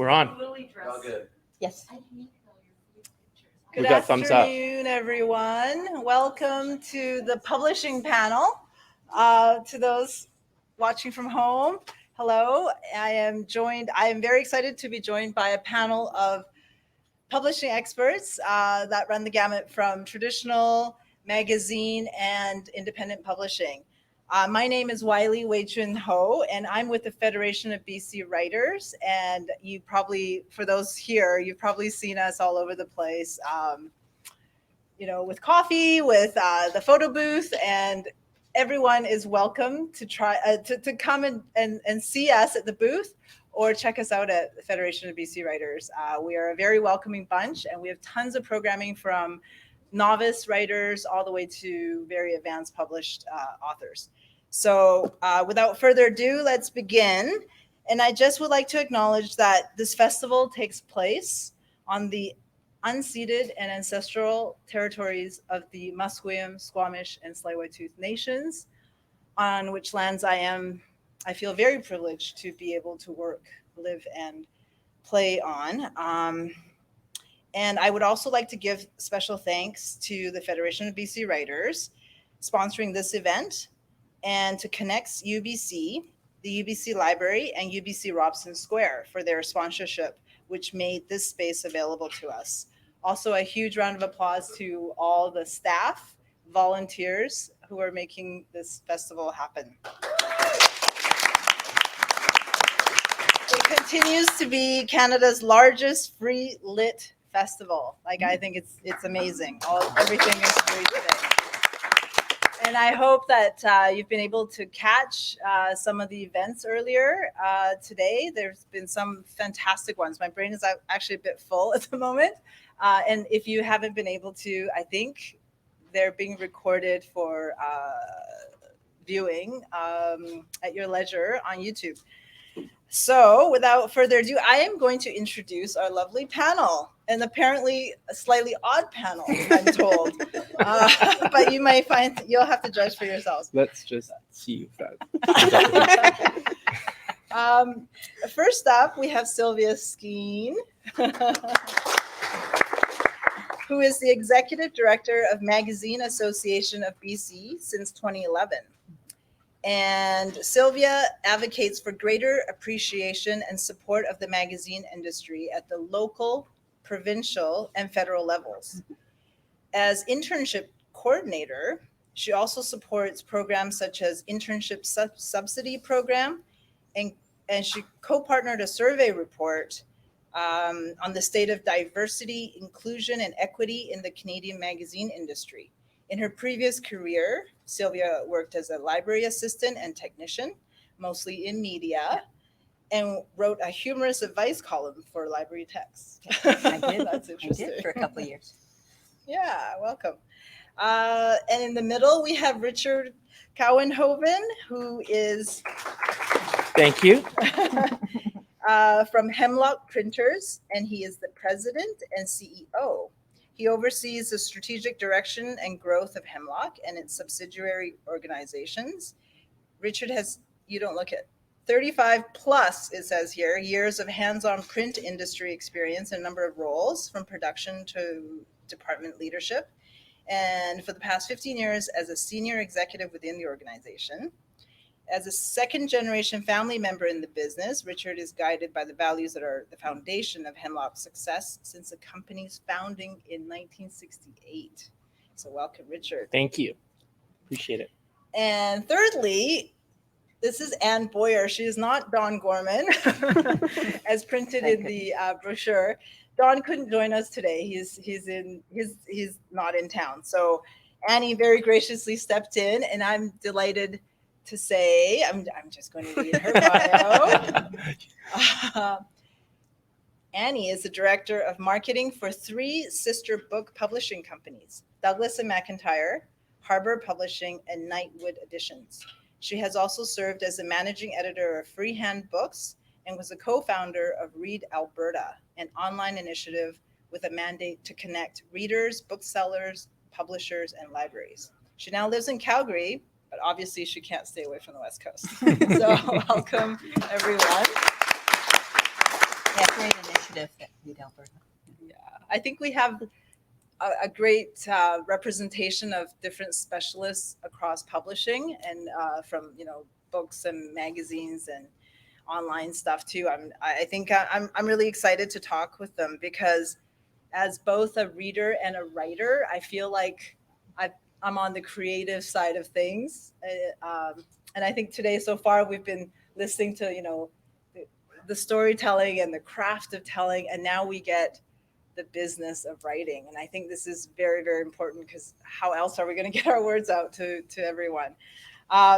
We're on. All good. Yes. We've got thumbs up. Good afternoon, everyone. Welcome to the publishing panel. To those watching from home, hello. I am very excited to be joined by a panel of publishing experts that run the gamut from traditional, magazine, and independent publishing. My name is Wiley Wei-Chiun Ho, and I'm with the Federation of BC Writers. And you probably, for those here, you've probably seen us all over the place, with coffee, with the photo booth, and everyone is welcome to try to come and see us at the booth or check us out at the Federation of BC Writers. We are a very welcoming bunch, and we have tons of programming from novice writers all the way to very advanced published authors. So without further ado, let's begin. And I just would like to acknowledge that this festival takes place on the unceded and ancestral territories of the Musqueam, Squamish, and Tsleil-Waututh nations, on which lands I feel very privileged to be able to work, live, and play on. And I would also like to give special thanks to the Federation of BC Writers sponsoring this event, and to Connects UBC, the UBC Library, and UBC Robson Square for their sponsorship, which made this space available to us. Also, a huge round of applause to all the staff, volunteers who are making this festival happen. It continues to be Canada's largest free lit festival. I think it's amazing. Everything is free today. And I hope that you've been able to catch some of the events earlier today. There's been some fantastic ones. My brain is actually a bit full at the moment. And if you haven't been able to, I think they're being recorded for viewing at your leisure on YouTube. So without further ado, I am going to introduce our lovely panel, and apparently a slightly odd panel, I'm told. But you'll have to judge for yourselves. Let's just see that. First up, we have Sylvia Skeen, who is the Executive Director of Magazine Association of BC since 2011. And Sylvia advocates for greater appreciation and support of the magazine industry at the local, provincial, and federal levels. As internship coordinator, she also supports programs such as Internship Subsidy Program, and she co-partnered a survey report on the state of diversity, inclusion, and equity in the Canadian magazine industry. In her previous career, Sylvia worked as a library assistant and technician, mostly in media, and wrote a humorous advice column for library text. I did. That's interesting. I did for a couple of years. Yeah, welcome. And in the middle, we have Richard Cowenhoven, who is... Thank you. From Hemlock Printers, and he is the president and CEO. He oversees the strategic direction and growth of Hemlock and its subsidiary organizations. Richard has, 35 plus, it says here, years of hands-on print industry experience in a number of roles, from production to department leadership, and for the past 15 years as a senior executive within the organization. As a second-generation family member in the business, Richard is guided by the values that are the foundation of Hemlock's success since the company's founding in 1968. So welcome, Richard. Thank you. Appreciate it. And thirdly, this is Anne Boyer. She is not Don Gorman, as printed in the brochure. Don couldn't join us today. He's not in town. So Annie very graciously stepped in, and I'm delighted to say, I'm just going to read her bio. Annie is the director of marketing for 3 sister book publishing companies, Douglas and McIntyre, Harbor Publishing, and Nightwood Editions. She has also served as the managing editor of Freehand Books and was a co-founder of Read Alberta, an online initiative with a mandate to connect readers, booksellers, publishers, and libraries. She now lives in Calgary, but obviously she can't stay away from the West Coast. So welcome, everyone. Yeah, great initiative that Lead Alberta. I think we have a great representation of different specialists across publishing and from books and magazines and online stuff too. I think I'm really excited to talk with them because as both a reader and a writer, I feel like I'm on the creative side of things, and I think today so far we've been listening to the storytelling and the craft of telling, and now we get the business of writing. And I think this is very, very important because how else are we going to get our words out to everyone?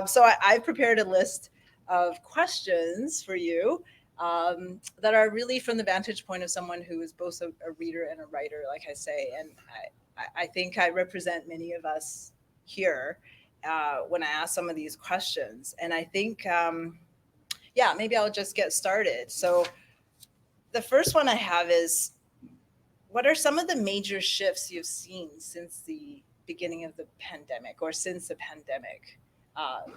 So I've prepared a list of questions for you that are really from the vantage point of someone who is both a reader and a writer, like I say. And I think I represent many of us here when I ask some of these questions. And I think, maybe I'll just get started. So the first one I have is, what are some of the major shifts you've seen since the beginning of the pandemic or since the pandemic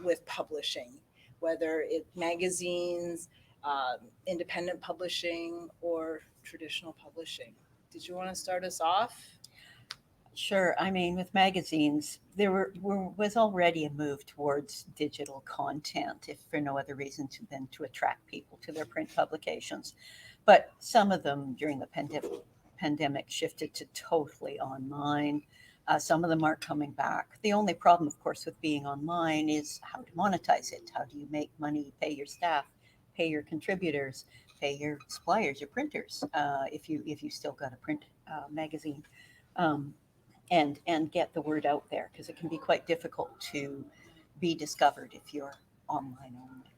with publishing, whether it's magazines, independent publishing, or traditional publishing? Did you want to start us off? Sure. I mean, with magazines, there was already a move towards digital content, if for no other reason than to attract people to their print publications. But some of them during the pandemic shifted to totally online. Some of them aren't coming back. The only problem, of course, with being online is how to monetize it. How do you make money, pay your staff, pay your contributors, pay your suppliers, your printers, if you still got a print magazine, and get the word out there, because it can be quite difficult to be discovered if you're online only.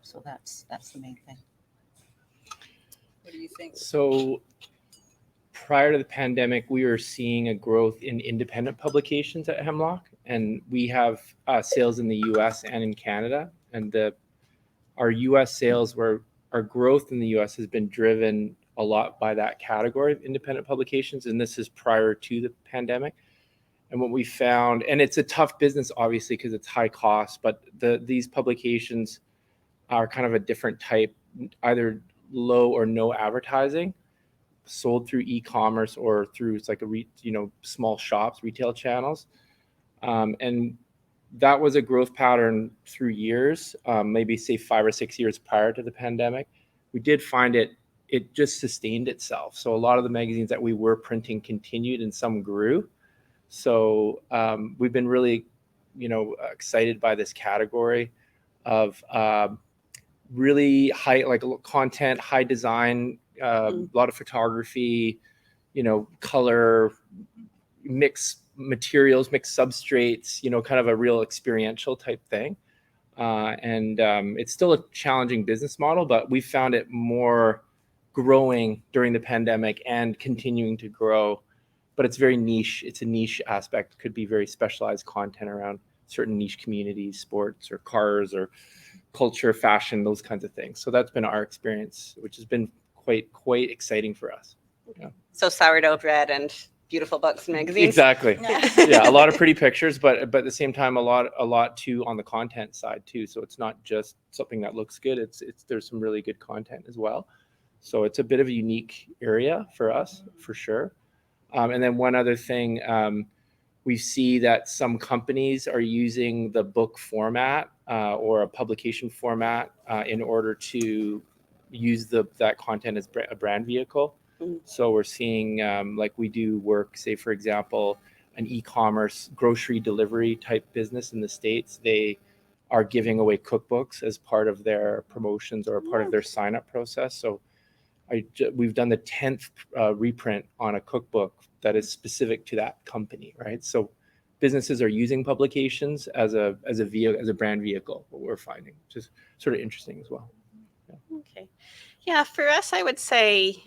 So that's the main thing. What do you think? So prior to the pandemic, we were seeing a growth in independent publications at Hemlock, and we have sales in the US and in Canada. And our US sales our growth in the US has been driven a lot by that category of independent publications. And this is prior to the pandemic. And what we found, and it's a tough business, obviously, because it's high cost, but these publications are kind of a different type, either low or no advertising, sold through e-commerce or through it's like small shops, retail channels. And that was a growth pattern through years, maybe say 5 or 6 years prior to the pandemic. We did find it just sustained itself. So a lot of the magazines that we were printing continued and some grew. So we've been really, excited by this category of really high, like content, high design, a lot of photography, color, mixed materials, mixed substrates, kind of a real experiential type thing. And it's still a challenging business model, but we found it more growing during the pandemic and continuing to grow. But it's very niche. It's a niche aspect. Could be very specialized content around certain niche communities, sports or cars or culture, fashion, those kinds of things. So that's been our experience, which has been quite exciting for us. Yeah. So sourdough bread and beautiful books and magazines. Exactly. Yeah, a lot of pretty pictures, but at the same time, a lot too on the content side too. So it's not just something that looks good. It's there's some really good content as well. So it's a bit of a unique area for us, for sure. And then one other thing, we see that some companies are using the book format or a publication format in order to use that content as a brand vehicle. So we're seeing, like we do work, say, for example, an e-commerce grocery delivery type business in the States. They are giving away cookbooks as part of their promotions or a part of their sign-up process. So we've done the 10th reprint on a cookbook that is specific to that company, right? So businesses are using publications as a vehicle, as a brand vehicle, what we're finding, which is sort of interesting as well. Yeah. Okay. Yeah, for us, I would say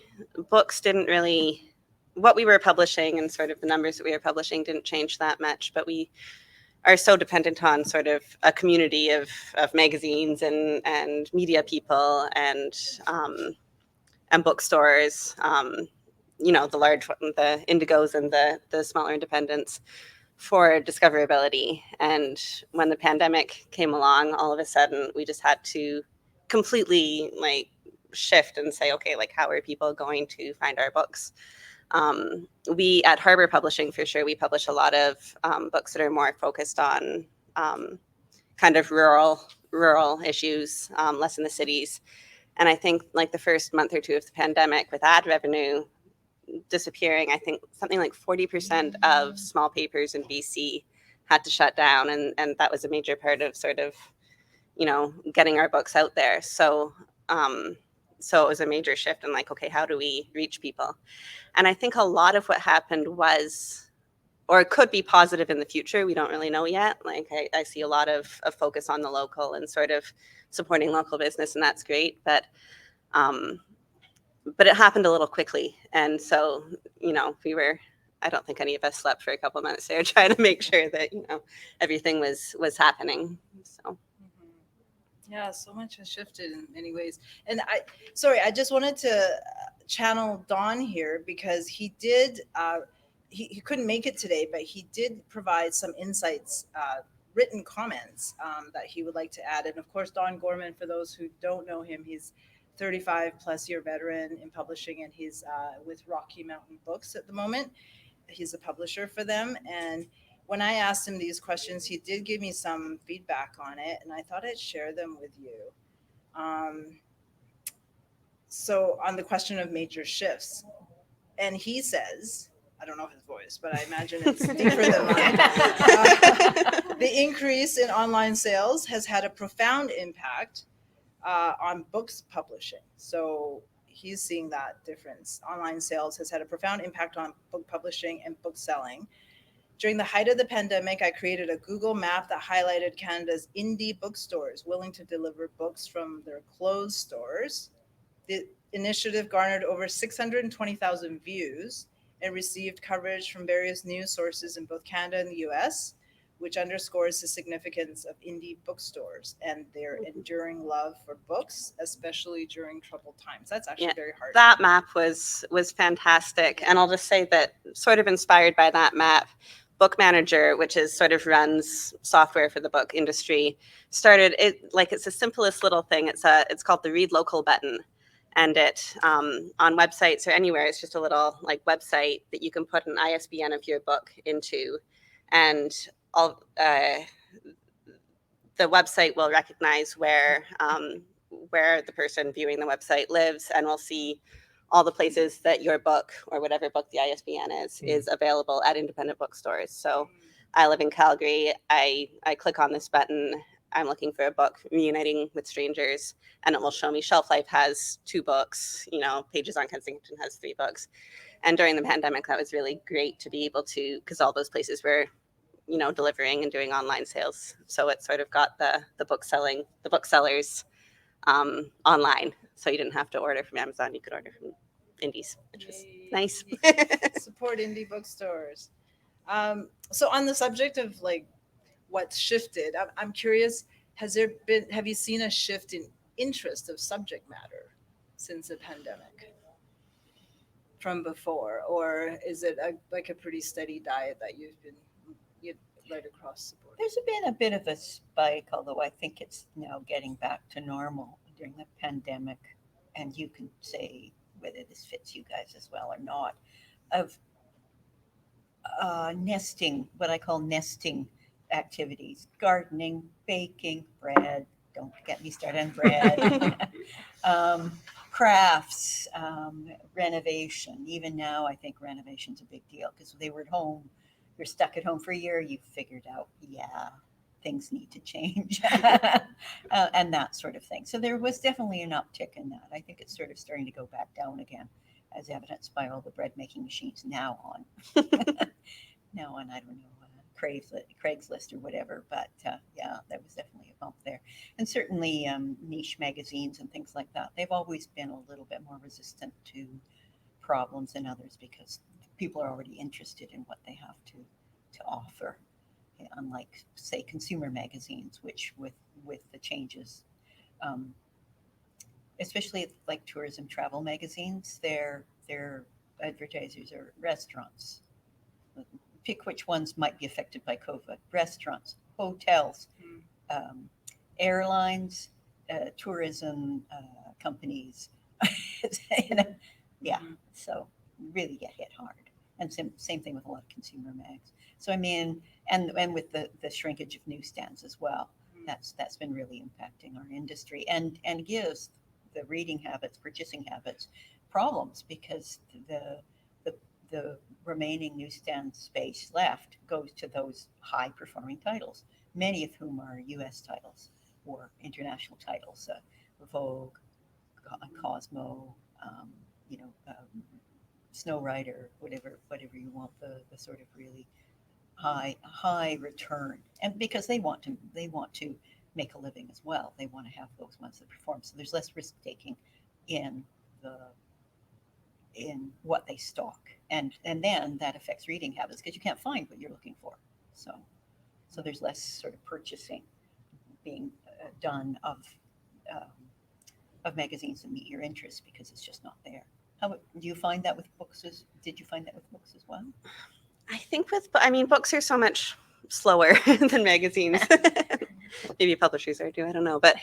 books didn't really, what we were publishing and sort of the numbers that we were publishing didn't change that much, but we are so dependent on sort of a community of magazines and media people and bookstores, the large one, the Indigos and the smaller independents for discoverability. And when the pandemic came along, all of a sudden we just had to completely shift and say, okay, like how are people going to find our books? We at Harbor Publishing, for sure, we publish a lot of books that are more focused on kind of rural issues, less in the cities. And I think like the first month or two of the pandemic, with ad revenue disappearing, I think something like 40% of small papers in BC had to shut down, and that was a major part of sort of, you know, getting our books out there. So so it was a major shift in like, okay, how do we reach people? And I think a lot of what happened was, or it could be positive in the future, we don't really know yet. Like I see a lot of focus on the local and sort of supporting local business, and that's great. But it happened a little quickly. And so, you know, I don't think any of us slept for a couple of months there trying to make sure that, you know, everything was happening. So. Yeah, so much has shifted in many ways. And I just wanted to channel Don here because he did, he couldn't make it today, but he did provide some insights, written comments that he would like to add. And of course, Don Gorman, for those who don't know him, he's 35 plus year veteran in publishing, and he's with Rocky Mountain Books at the moment. He's a publisher for them. And when I asked him these questions, he did give me some feedback on it, and I thought I'd share them with you. So on the question of major shifts, and he says, I don't know his voice, but I imagine it's deeper than mine. The increase in online sales has had a profound impact on books publishing. So he's seeing that difference. Online sales has had a profound impact on book publishing and book selling. During the height of the pandemic, I created a Google map that highlighted Canada's indie bookstores willing to deliver books from their closed stores. The initiative garnered over 620,000 views and received coverage from various news sources in both Canada and the US, which underscores the significance of indie bookstores and their enduring love for books, especially during troubled times. That's actually very hard. That map was fantastic. And I'll just say that sort of inspired by that map, Book Manager, which is sort of runs software for the book industry, started it like it's the simplest little thing. It's called the Read Local button. And it on websites or anywhere, it's just a little like website that you can put an ISBN of your book into, and all the website will recognize where the person viewing the website lives, and will see all the places that your book or whatever book the ISBN is available at independent bookstores. So I live in Calgary. I click on this button. I'm looking for a book, Reuniting with Strangers, and it will show me Shelf Life has 2 books, you know, Pages on Kensington has 3 books. And during the pandemic, that was really great to be able to, because all those places were, you know, delivering and doing online sales. So it sort of got the booksellers online. So you didn't have to order from Amazon, you could order from indies, which was nice. Support indie bookstores. So on the subject of like what's shifted, I'm curious, have you seen a shift in interest of subject matter since the pandemic from before, or is it like a pretty steady diet that you've right across the board? There's been a bit of a spike, although I think it's now getting back to normal during the pandemic. And you can say whether this fits you guys as well or not, of nesting, what I call nesting activities, gardening, baking, bread. Don't get me started on bread. Crafts, renovation. Even now, I think renovation's a big deal because they were at home. You're stuck at home for a year. You figured out, things need to change, and that sort of thing. So there was definitely an uptick in that. I think it's sort of starting to go back down again, as evidenced by all the bread making machines now on. I don't know, Craigslist or whatever, but there was definitely a bump there. And certainly niche magazines and things like that, they've always been a little bit more resistant to problems than others because people are already interested in what they have to offer, unlike, say, consumer magazines, which with the changes, especially like tourism travel magazines, their advertisers are restaurants. Pick which ones might be affected by COVID. Restaurants, hotels, airlines, tourism companies, You know, yeah, so really get hit hard. And same thing with a lot of consumer mags. So I mean, and with the shrinkage of newsstands as well, that's been really impacting our industry and gives the reading habits, purchasing habits, problems because the remaining newsstand space left goes to those high performing titles, many of whom are U.S. titles or international titles, Vogue, Cosmo, you know, Snow Rider, whatever you want, the sort of really high return, and because they want to make a living as well, they want to have those ones that perform. So there's less risk taking in what they stock, and then that affects reading habits because you can't find what you're looking for. So there's less sort of purchasing being done of magazines that meet your interests because it's just not there. How do you find that with books? Did you find that with books as well? I think books are so much slower than magazines. Maybe publishers are too, I don't know. But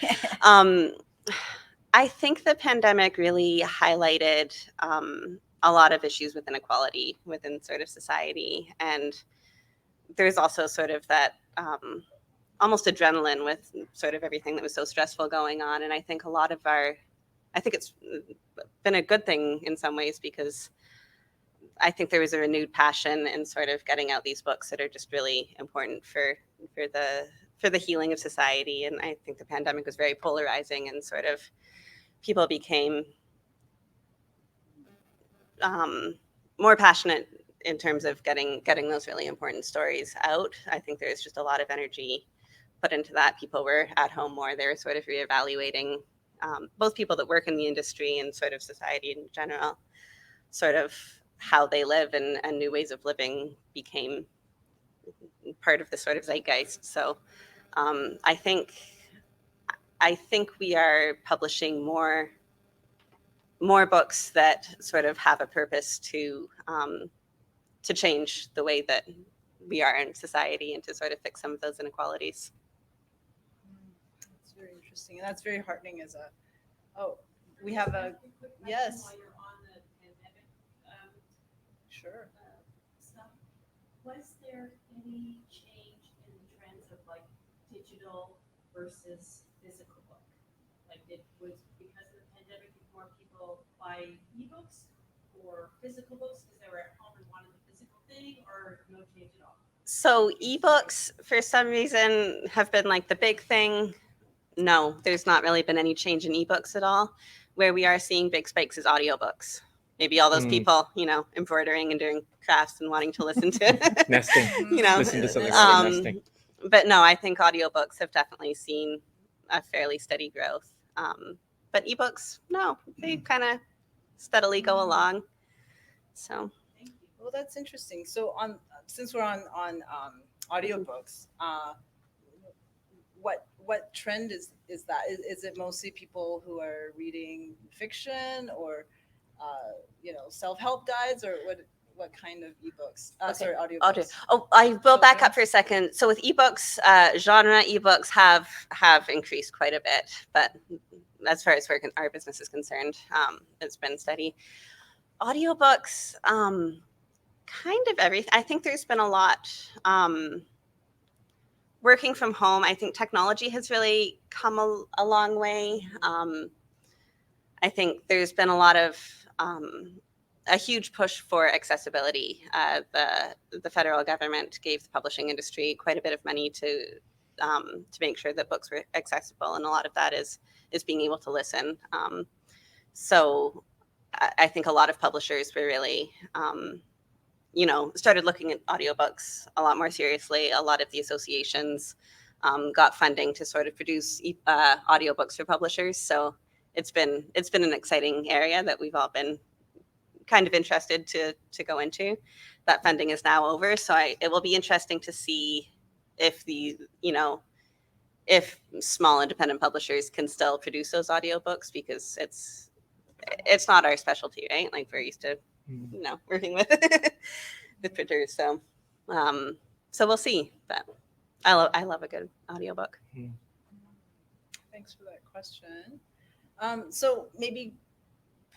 I think the pandemic really highlighted a lot of issues with inequality within sort of society. And there's also sort of that almost adrenaline with sort of everything that was so stressful going on. And I think I think it's been a good thing in some ways because I think there was a renewed passion in sort of getting out these books that are just really important for the healing of society. And I think the pandemic was very polarizing and sort of people became more passionate in terms of getting those really important stories out. I think there's just a lot of energy put into that. People were at home more. They were sort of reevaluating, both people that work in the industry and sort of society in general, sort of how they live, and new ways of living became part of the sort of zeitgeist. So I think we are publishing more books that sort of have a purpose to change the way that we are in society and to sort of fix some of those inequalities. That's very interesting, and that's very heartening. We have a yes. While you're on the pandemic, Sure. stuff, was there any change in the trends of like digital versus physical book? Like it was because of the pandemic, did more people buy ebooks or physical books because they were at home and wanted the physical thing, or no change at all? So ebooks, for some reason, have been like the big thing. No, there's not really been any change in ebooks at all. Where we are seeing big spikes is audiobooks. Maybe all those people, embroidering and doing crafts and wanting to listen to Nesting. Listen to something about nesting. But no, I think audiobooks have definitely seen a fairly steady growth. But ebooks, no, they kind of steadily go along. So, Well, that's interesting. So since we're on audiobooks, what trend is that? Is it mostly people who are reading fiction or self-help guides, or what kind of ebooks? Sorry, audiobooks. I will back up for a second. So with ebooks, genre ebooks have increased quite a bit, but as far as our business is concerned, it's been steady. Audiobooks, kind of everything. I think there's been a lot. Working from home, I think technology has really come a long way. I think there's been a lot of a huge push for accessibility. The federal government gave the publishing industry quite a bit of money to make sure that books were accessible, and a lot of that is being able to listen. So I think a lot of publishers were really started looking at audiobooks a lot more seriously. A lot of the associations got funding to sort of produce audiobooks for publishers. So it's been an exciting area that we've all been kind of interested to go into. That funding is now over, so it will be interesting to see if if small independent publishers can still produce those audiobooks, because it's not our specialty, right? Like we're used to working with the printers. So we'll see. But I love a good audiobook. Thanks for that question. So maybe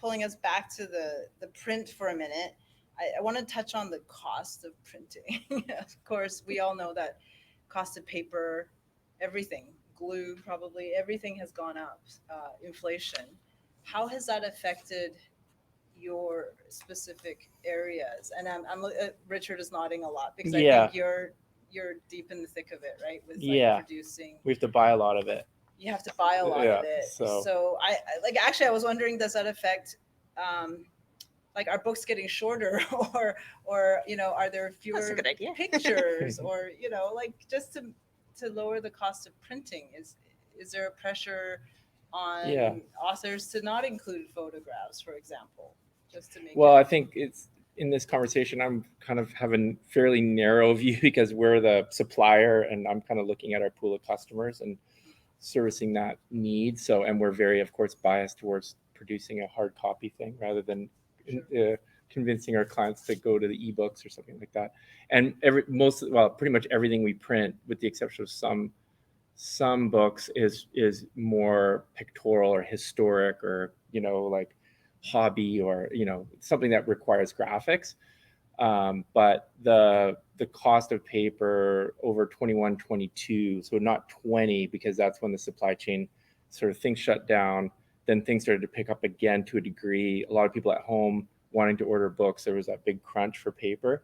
pulling us back to the print for a minute, I want to touch on the cost of printing. Of course, we all know that cost of paper, everything, glue, probably everything has gone up, inflation. How has that affected your specific areas? And Richard is nodding a lot because I Yeah. think you're deep in the thick of it, right? With like Yeah. producing, We have to buy a lot of it. you have to buy a lot Yeah, of it. so- So I like, actually, I was wondering, does that affect like, are books getting shorter, or you know, are there That's a fewer good idea. pictures, or you know, like, just to lower the cost of printing? Is there a pressure on Yeah. authors to not include photographs, for example, just to make Well, it, I think it's in this conversation, I'm kind of having fairly narrow view because we're the supplier and I'm kind of looking at our pool of customers and servicing that need. So, and we're very, of course, biased towards producing a hard copy thing rather than convincing our clients to go to the ebooks or something like that. And pretty much everything we print, with the exception of some books, is more pictorial or historic, or, you know, like hobby, or, you know, something that requires graphics. But the cost of paper over 21, 22, so not 20, because that's when the supply chain sort of things shut down. Then things started to pick up again to a degree. A lot of people at home wanting to order books. There was that big crunch for paper.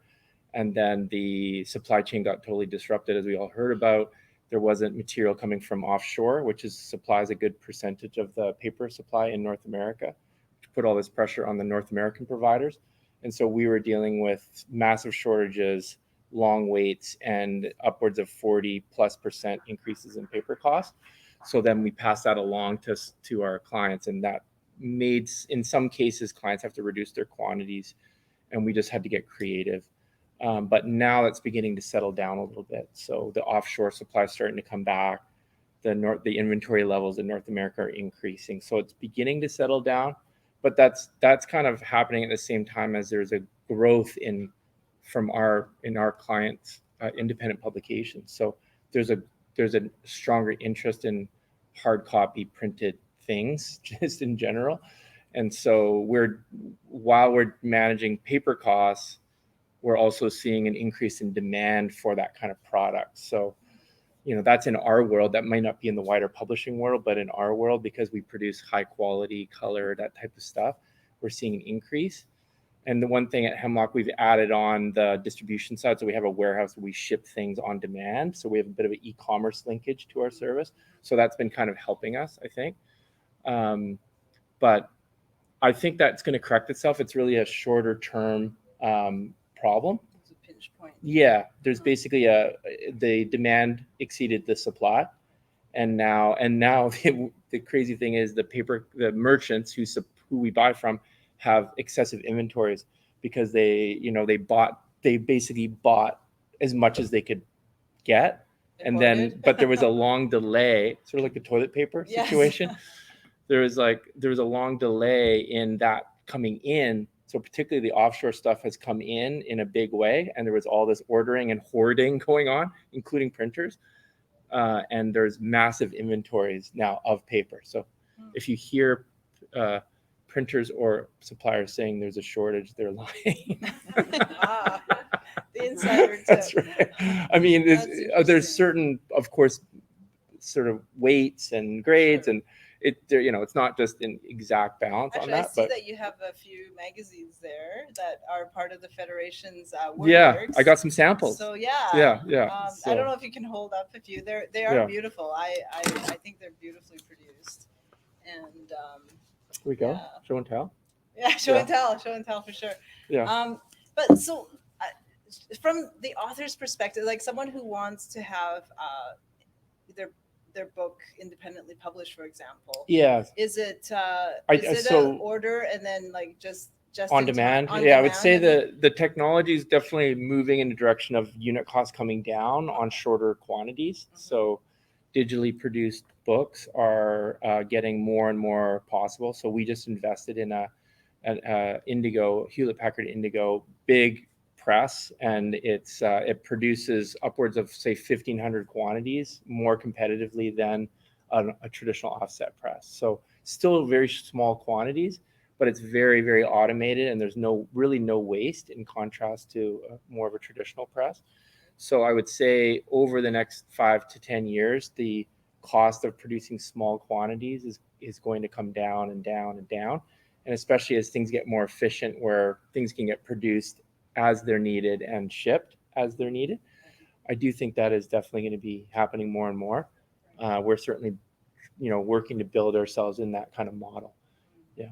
And then the supply chain got totally disrupted, as we all heard about. There wasn't material coming from offshore, which supplies a good percentage of the paper supply in North America, which put all this pressure on the North American providers. And so we were dealing with massive shortages, long waits, and upwards of 40+% increases in paper costs. So then we passed that along to our clients, and that made, in some cases, clients have to reduce their quantities, and we just had to get creative. But now it's beginning to settle down a little bit. So the offshore supply is starting to come back. The inventory levels in North America are increasing. So it's beginning to settle down. But that's kind of happening at the same time as there's a growth in our clients' independent publications. So there's a stronger interest in hard copy printed things just in general. And so while we're managing paper costs, we're also seeing an increase in demand for that kind of product. So, you know, that's in our world. That might not be in the wider publishing world, but in our world, because we produce high quality color, that type of stuff, we're seeing an increase. And the one thing at Hemlock, we've added on the distribution side. So we have a warehouse where we ship things on demand. So we have a bit of an e-commerce linkage to our service. So that's been kind of helping us, I think. But I think that's going to correct itself. It's really a shorter term problem. it's a pinch point? Yeah, there's basically the demand exceeded the supply, and now the crazy thing is the merchants who we buy from have excessive inventories because they basically bought as much as they could get, and then but there was a long delay, sort of like the toilet paper situation. There was a long delay in that coming in. So particularly the offshore stuff has come in a big way, and there was all this ordering and hoarding going on, including printers. And there's massive inventories now of paper. So if you hear printers or suppliers saying there's a shortage, they're lying. The insider tip. That's right. I mean, there's certain, of course, sort of weights and grades, and it's not just an exact balance. Actually, on I that. see But that you have a few magazines there that are part of the Federation's yeah, works. I got some samples. So Yeah. I don't know if you can hold up a few. They are beautiful. I think they're beautifully produced. And Here we go. Yeah. Show and tell. yeah, show and tell for sure. Yeah. But so from the author's perspective, like someone who wants to have their book independently published, for example. Yeah. Is it so- an order and then like just On demand. on I would say demand? the technology is definitely moving in the direction of unit costs coming down on shorter quantities. Mm-hmm. So digitally produced books are getting more and more possible. So we just invested in an Indigo, Hewlett-Packard Indigo, big press, and it produces upwards of, say, 1,500 quantities more competitively than a traditional offset press. So still very small quantities, but it's very, very automated, and there's really no waste in contrast to more of a traditional press. So I would say over the next 5 to 10 years, the cost of producing small quantities is going to come down and down and down. And especially as things get more efficient, where things can get produced as they're needed and shipped as they're needed, I do think that is definitely going to be happening more and more. We're certainly, working to build ourselves in that kind of model. Yeah.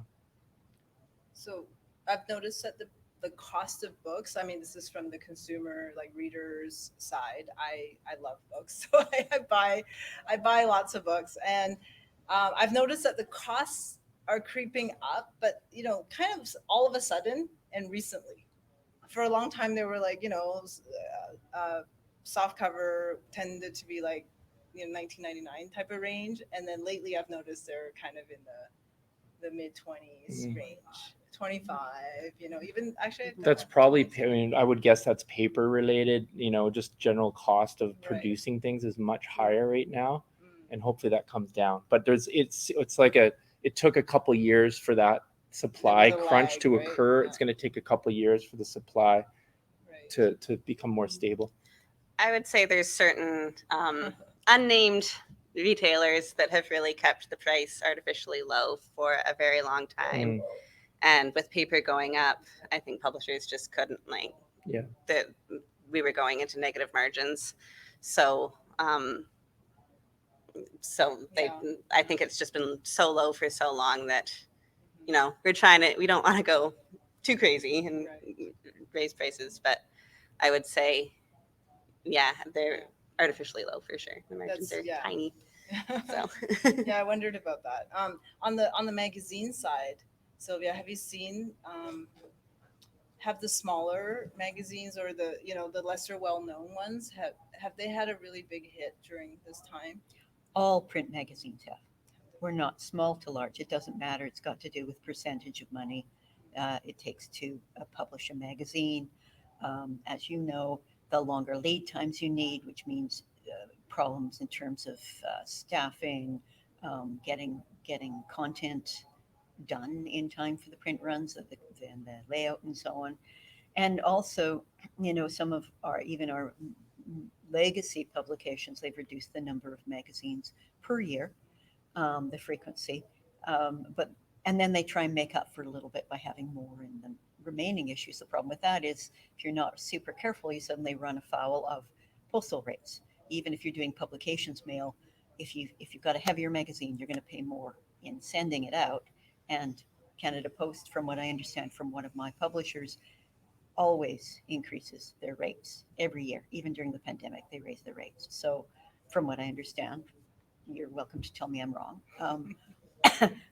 So I've noticed that the cost of books, I mean, this is from the consumer, like readers side. I love books, so I buy lots of books, and I've noticed that the costs are creeping up, but kind of all of a sudden and recently. For a long time, they were like, soft cover tended to be like, $19.99 type of range, and then lately I've noticed they're kind of in the mid 20s range. 25, even actually. That's probably, I would guess that's paper related, just general cost of Right. producing things is much higher right now. And hopefully that comes down. But it's like it took a couple years for that supply crunch lag, to right? occur. Yeah. It's going to take a couple years for the supply Right. to become more stable. I would say there's certain unnamed retailers that have really kept the price artificially low for a very long time. And with paper going up, I think publishers just couldn't that we were going into negative margins. So I think it's just been so low for so long that we don't want to go too crazy and raise prices, but I would say they're artificially low for sure. The margins are tiny. So Yeah, I wondered about that. On the magazine side, Sylvia, have you seen have the smaller magazines or the lesser well-known ones have they had a really big hit during this time? All print magazines have. We're not small to large. It doesn't matter. It's got to do with percentage of money it takes to publish a magazine. As you know, the longer lead times you need, which means problems in terms of staffing, getting content done in time for the print runs, and the layout and so on. And also, some of our legacy publications, they've reduced the number of magazines per year, the frequency, and then they try and make up for a little bit by having more in the remaining issues. The problem with that is if you're not super careful, you suddenly run afoul of postal rates. Even if you're doing publications mail, if you've got a heavier magazine, you're going to pay more in sending it out. And Canada Post, from what I understand from one of my publishers, always increases their rates every year. Even during the pandemic, they raise their rates. So from what I understand, you're welcome to tell me I'm wrong.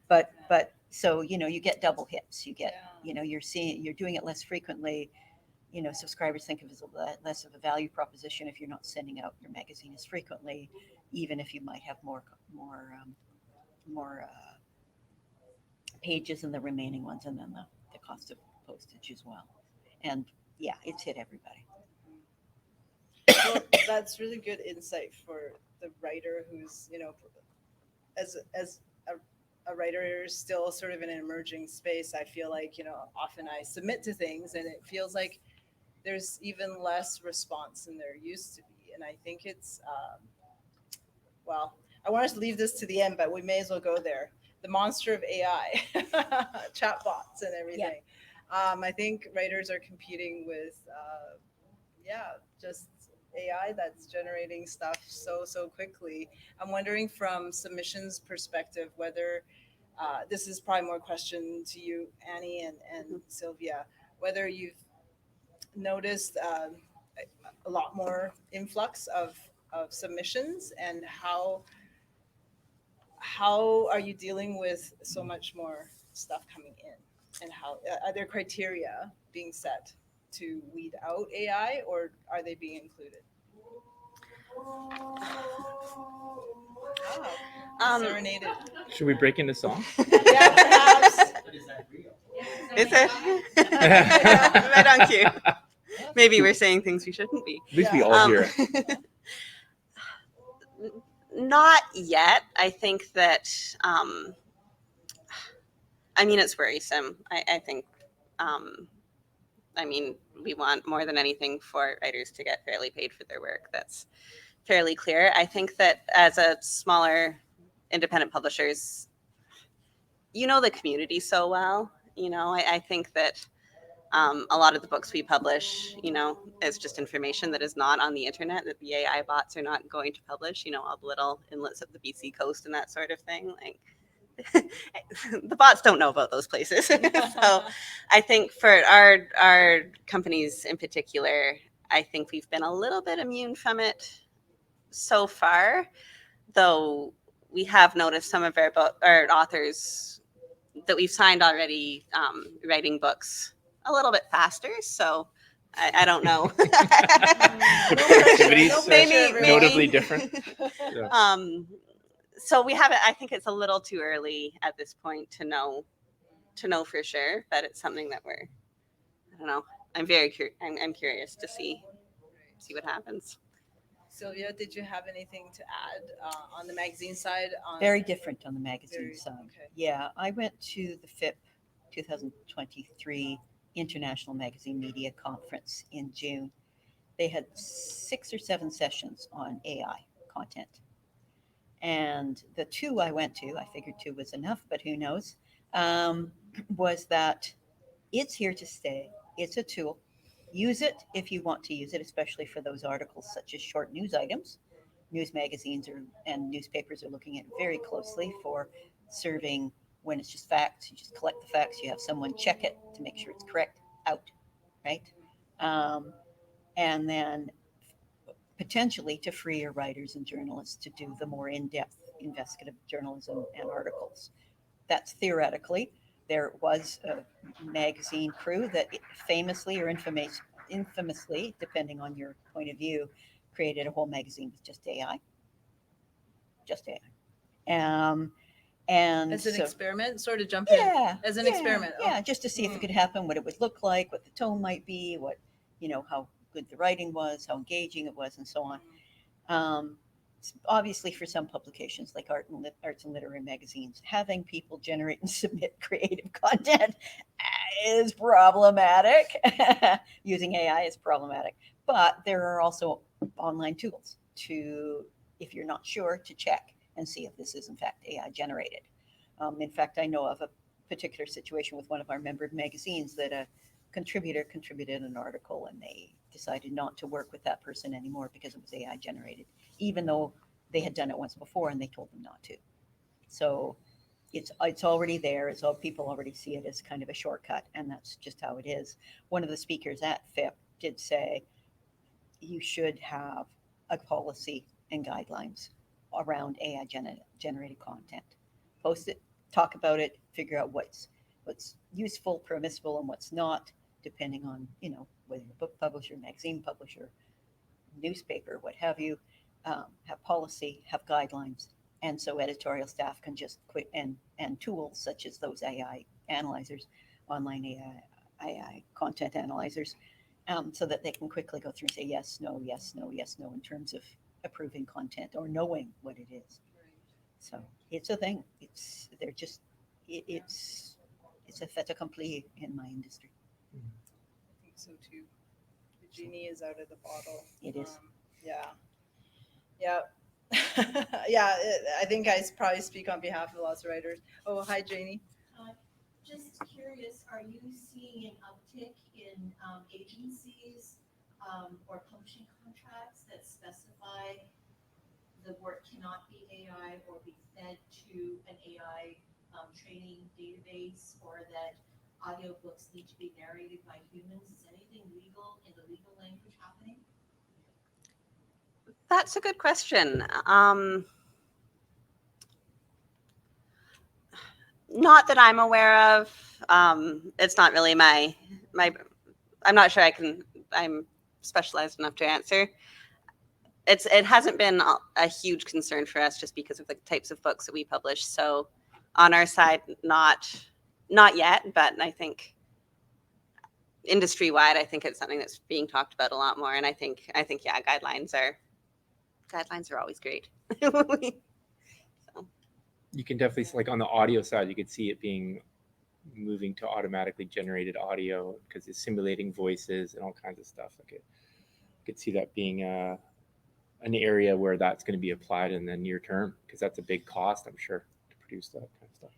But so, you get double hits. You get, you're doing it less frequently. Subscribers think of it as less of a value proposition if you're not sending out your magazine as frequently, even if you might have more pages in the remaining ones, and then the cost of postage as well. And it's hit everybody. Well, that's really good insight for the writer who's, as a writer still sort of in an emerging space. I feel like, often I submit to things and it feels like there's even less response than there used to be. And I think it's, I want us to leave this to the end, but we may as well go there. The monster of AI, chatbots and everything. Yeah. I think writers are competing with, just AI that's generating stuff so quickly. I'm wondering from submissions perspective whether this is probably more question to you, Annie and Sylvia, whether you've noticed a lot more influx of submissions, and how are you dealing with so much more stuff coming in, and how are there criteria being set to weed out AI, or are they being included? Serenaded. Should we break into song? Yeah, perhaps. Is it right on cue? Maybe we're saying things we shouldn't be. At least we all hear it. Not yet. I think that I mean, it's worrisome. I think, I mean, we want more than anything for writers to get fairly paid for their work. That's fairly clear. I think that as a smaller independent publishers, you know the community so well. You know, I think that a lot of the books we publish, you know, is just information that is not on the internet that the AI bots are not going to publish. You know, all the little inlets of the BC coast and that sort of thing. Like, the bots don't know about those places. So I think for our companies in particular, I think we've been a little bit immune from it so far, though we have noticed some of our authors that we've signed already writing books a little bit faster. So I don't know. Activities No are pressure, notably everyone. different. Yeah. So we haven't. I think it's a little too early at this point to know for sure, but it's something that we're. I don't know. I'm I'm curious to see what happens. Sylvia, did you have anything to add on the magazine side? Very different on the magazine Very- side. okay. Yeah, I went to the FIP 2023 International Magazine Media Conference in June. They had 6 or 7 sessions on AI content. And the 2 I went to, I figured 2 was enough, but who knows, was that it's here to stay. It's a tool. Use it if you want to use it, especially for those articles such as short news items. News magazines and newspapers are looking at it very closely for serving when it's just facts. You just collect the facts. You have someone check it to make sure it's correct. Out, right? And then potentially to free your writers and journalists to do the more in-depth investigative journalism and articles. That's theoretically. There was a magazine crew that famously or infamously, depending on your point of view, created a whole magazine with just AI. Just AI. And As an so- experiment, sort of jump in. yeah, As an yeah, experiment. Yeah, just to see if it could happen, what it would look like, what the tone might be, what, you know, how good the writing was, how engaging it was, and so on. Obviously, for some publications like arts and literary magazines, having people generate and submit creative content is problematic. Using AI is problematic, but there are also online tools to, if you're not sure, to check and see if this is in fact AI generated. In fact, I know of a particular situation with one of our member magazines that a contributor contributed an article and they decided not to work with that person anymore because it was AI generated, even though they had done it once before and they told them not to. So it's already there. It's all, people already see it as kind of a shortcut, and that's just how it is. One of the speakers at FIP did say you should have a policy and guidelines around AI generated content. Post it, talk about it, figure out what's useful, permissible, and what's not, depending on, you know, whether you're a book publisher, magazine publisher, newspaper, what have you. Have policy, have guidelines, and so editorial staff can just quit, and tools such as those AI analyzers, online AI content analyzers, so that they can quickly go through and say yes, no, yes, no, yes, no, in terms of approving content or knowing what it is. So it's a thing. It's a fait accompli in my industry. I think so too. The genie is out of the bottle. It is. Yeah. Yeah. I think I probably speak on behalf of lots of writers. Oh, hi, Janie. Just curious, are you seeing an uptick in agencies or publishing contracts that specify the work cannot be AI or be fed to an AI training database, or that audiobooks need to be narrated by humans? Is anything legal in the legal language happening? That's a good question. Not that I'm aware of. It's not really my. I'm not sure I'm specialized enough to answer. It hasn't been a huge concern for us just because of the types of books that we publish. So on our side, not yet, but I think industry wide, I think it's something that's being talked about a lot more. And I think yeah, guidelines are always great. You can definitely, like on the audio side, you could see it being moving to automatically generated audio because it's simulating voices and all kinds of stuff. Like I could see that being an area where that's going to be applied in the near term, because that's a big cost, I'm sure, to produce that kind of stuff.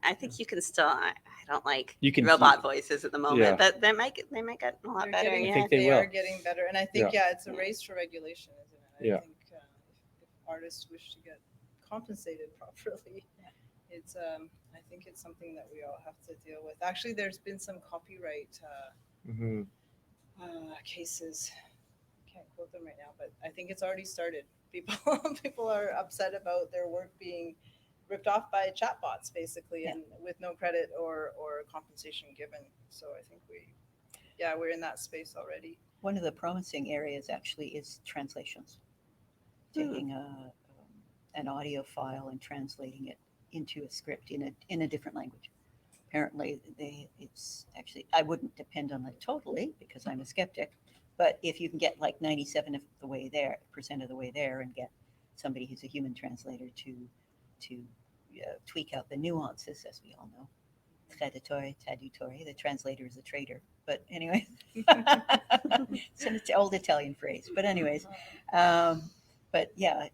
I think you can still. I don't like You can robot voices at the moment, Yeah. but they might get a lot They're better. getting, I Yeah. think they they will. are getting better, and I think Yeah. it's a race for regulation, isn't it? Yeah. I think if artists wish to get compensated properly, it's I think it's something that we all have to deal with. Actually, there's been some copyright Hmm. cases. Can't quote them right now, but I think it's already started. People are upset about their work being ripped off by chatbots, basically, Yeah. and with no credit or compensation given. So I think we're in that space already. One of the promising areas actually is translations. Taking an audio file and translating it into a script in a different language. Apparently, it's actually, I wouldn't depend on it totally because I'm a skeptic, but if you can get like 97% of the way there and get somebody who's a human translator to tweak out the nuances, as we all know. Traduttore, the translator is a traitor. But anyway, it's an old Italian phrase. But anyways, but yeah,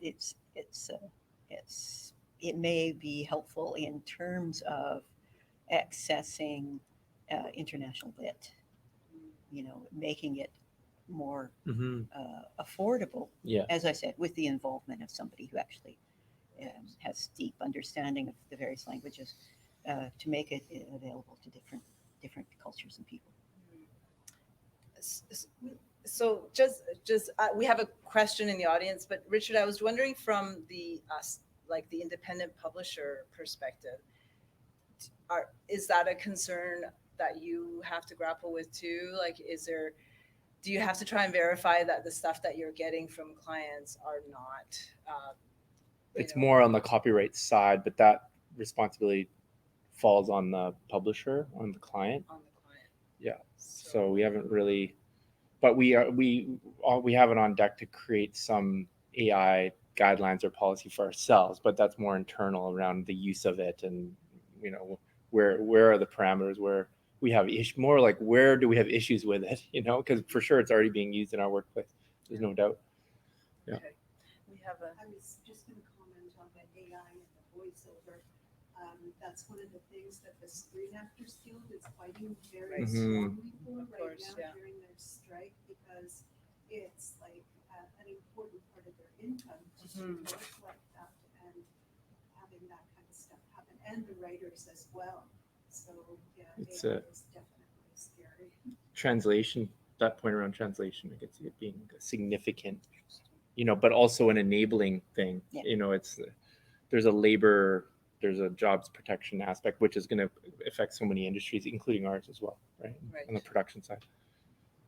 it may be helpful in terms of accessing international lit. Making it more Hmm. affordable. Yeah. As I said, with the involvement of somebody who actually has deep understanding of the various languages, to make it available to different cultures and people. So just we have a question in the audience, but Richard, I was wondering from the the independent publisher perspective, is that a concern that you have to grapple with too? Like, do you have to try and verify that the stuff that you're getting from clients are not It's more on the copyright side, but that responsibility falls on the publisher, on the client. on the client? Yeah. So we haven't really, but we have it on deck to create some AI guidelines or policy for ourselves, but that's more internal around the use of it, and where are the parameters where we have more like where do we have issues with it, because for sure it's already being used in our workplace. There's no doubt. Yeah. Okay. We have a I was just going to comment on the AI and the voiceover. That's one of the things that the Screen Actors Guild is fighting very Right. strongly for Of right course, now yeah. during their strike, because it's like an important part of their income to Mhm. do work like that and having that kind of stuff happen, and the writers as well. So yeah, It's AI is definitely scary. Translation, that point around translation, I could see it being significant, but also an enabling thing. Yeah. There's a jobs protection aspect, which is going to affect so many industries, including ours as well, right? Right. On the production side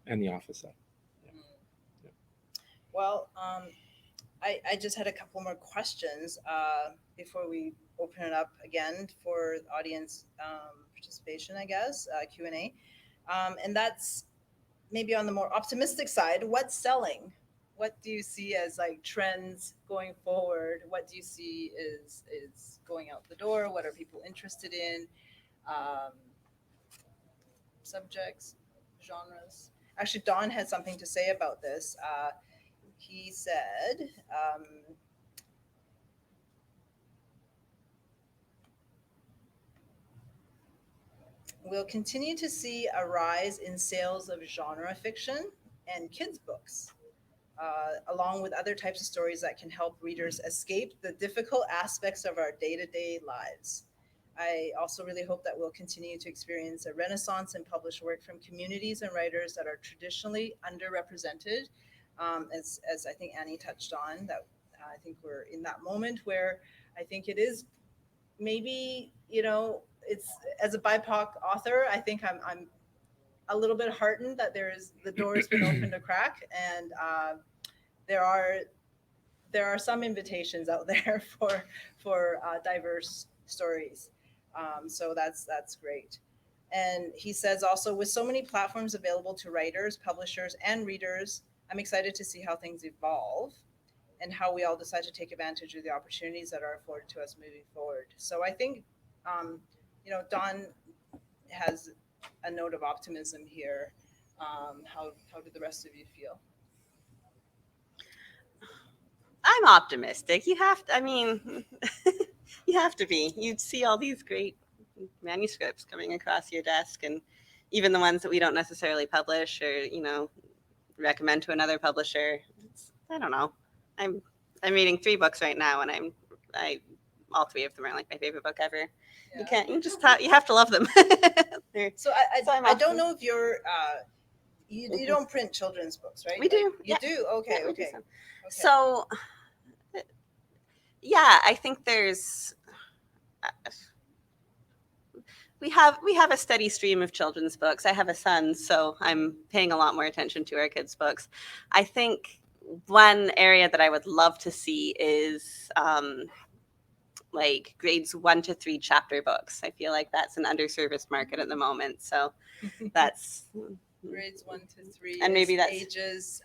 and the office side. Yeah. Well, I just had a couple more questions before we open it up again for audience participation, I guess, Q&A. And that's maybe on the more optimistic side. What's selling? What do you see as like trends going forward? What do you see is going out the door? What are people interested in? Subjects, genres. Actually, Don had something to say about this. He said, we'll continue to see a rise in sales of genre fiction and kids' books, along with other types of stories that can help readers escape the difficult aspects of our day-to-day lives. I also really hope that we'll continue to experience a renaissance in published work from communities and writers that are traditionally underrepresented. As I think Annie touched on, that I think we're in that moment where I think it is maybe, it's, as a BIPOC author, I think I'm a little bit heartened that the door has been opened a crack, and there are some invitations out there for diverse stories. So that's great. And he says also, with so many platforms available to writers, publishers, and readers, I'm excited to see how things evolve and how we all decide to take advantage of the opportunities that are afforded to us moving forward. So I think, Don has a note of optimism here. How do the rest of you feel? I'm optimistic. You have to, I mean, you have to be. You see all these great manuscripts coming across your desk, and even the ones that we don't necessarily publish or, recommend to another publisher. I don't know. I'm reading 3 books right now, and I all 3 of them are like my favorite book ever. Yeah. You have to love them. So I don't know if you're you don't print children's books, right? We do. You do? Okay, Yeah, we do okay. some. Okay. So, yeah, I think there's we have a steady stream of children's books. I have a son, so I'm paying a lot more attention to our kids' books. I think one area that I would love to see is like grades 1 to 3 chapter books. I feel like that's an underserviced market at the moment. So that's grades 1 to 3, and maybe that's ages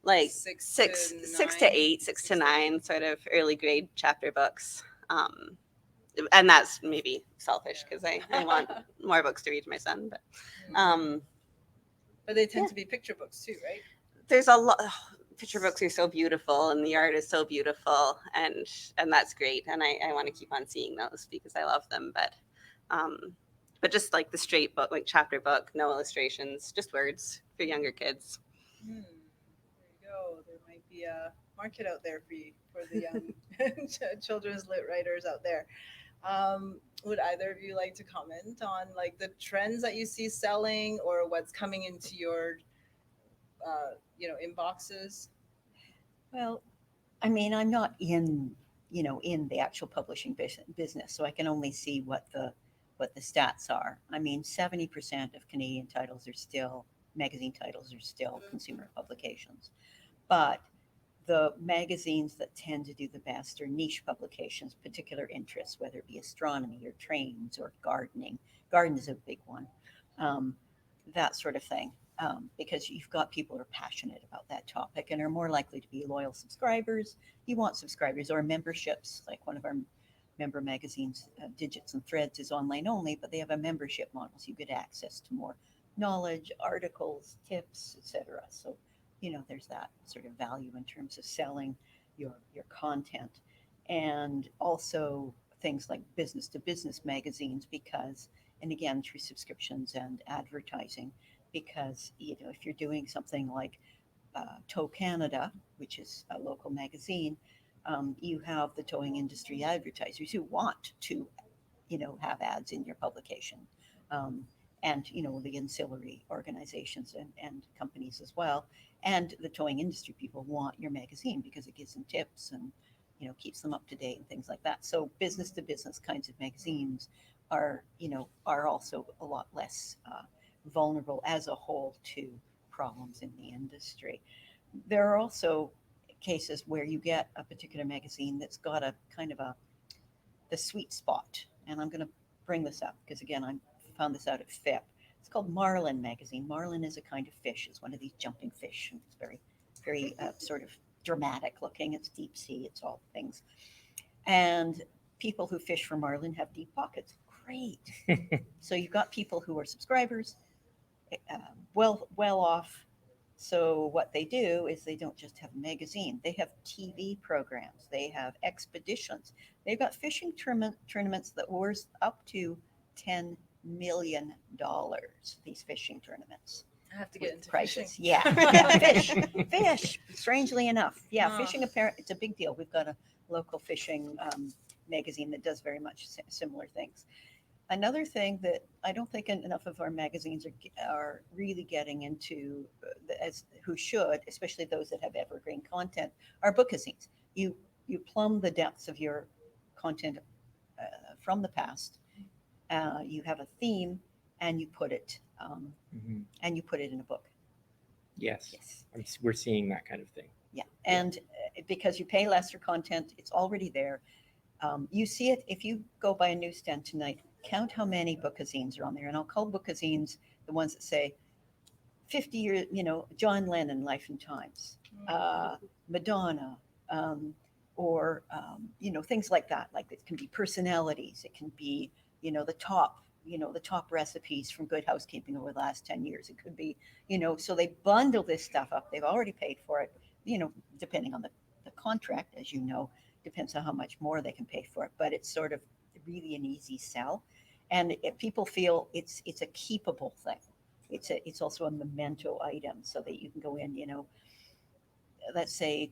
like 6 to 8, 6 to 9, sort of early grade chapter books. And that's maybe selfish because I want more books to read to my son. But they tend to be picture books too, right? There's a lot. Picture books are so beautiful, and the art is so beautiful, and that's great. And I want to keep on seeing those because I love them. But just like the straight book, like chapter book, no illustrations, just words for younger kids. There you go. There might be a market out there for the young children's lit writers out there. Would either of you like to comment on like the trends that you see selling or what's coming into your inboxes? Well, I mean, I'm not in the actual publishing business, so I can only see what the stats are. I mean, 70% of Canadian magazine titles are still consumer publications, but the magazines that tend to do the best are niche publications, particular interests, whether it be astronomy or trains or gardening. Garden is a big one, that sort of thing, because you've got people who are passionate about that topic and are more likely to be loyal subscribers. You want subscribers or memberships, like one of our member magazines, Digits and Threads, is online only, but they have a membership model, so you get access to more knowledge, articles, tips, etc. So there's that sort of value in terms of selling your content, and also things like business to business magazines, because, and again, through subscriptions and advertising, because if you're doing something like Tow Canada, which is a local magazine, you have the towing industry advertisers who want to have ads in your publication, and the ancillary organizations and companies as well. And the towing industry people want your magazine because it gives them tips and keeps them up to date and things like that. So business to business kinds of magazines are also a lot less vulnerable as a whole to problems in the industry. There are also cases where you get a particular magazine that's got a kind of the sweet spot, and I'm going to bring this up because again I found this out at FIP. It's called Marlin magazine. Marlin is a kind of fish. It's one of these jumping fish. It's very, very sort of dramatic looking. It's deep sea. It's all things. And people who fish for marlin have deep pockets. Great. So you've got people who are subscribers, well off. So what they do is they don't just have a magazine. They have TV programs. They have expeditions. They've got fishing tournaments that worth up to $10 million. These fishing tournaments. I have to get into prices. fishing. Yeah, fish. Strangely enough, Oh. fishing. It's a big deal. We've got a local fishing magazine that does very much similar things. Another thing that I don't think enough of our magazines are really getting into, as who should, especially those that have evergreen content, are bookazines. You plumb the depths of your content from the past. You have a theme, and you put it in a book. Yes. Yes. We're seeing that kind of thing. Yeah, and because you pay less for content, it's already there. You see it if you go by a newsstand tonight. Count how many bookazines are on there, and I'll call bookazines the ones that say 50 years, John Lennon, Life and Times, Madonna, or things like that. Like it can be personalities, it can be the top the top recipes from Good Housekeeping over the last 10 years. It could be, so they bundle this stuff up. They've already paid for it, depending on the contract, as you know, depends on how much more they can pay for it. But it's sort of really an easy sell. And if people feel it's a keepable thing. It's also a memento item so that you can go in, let's say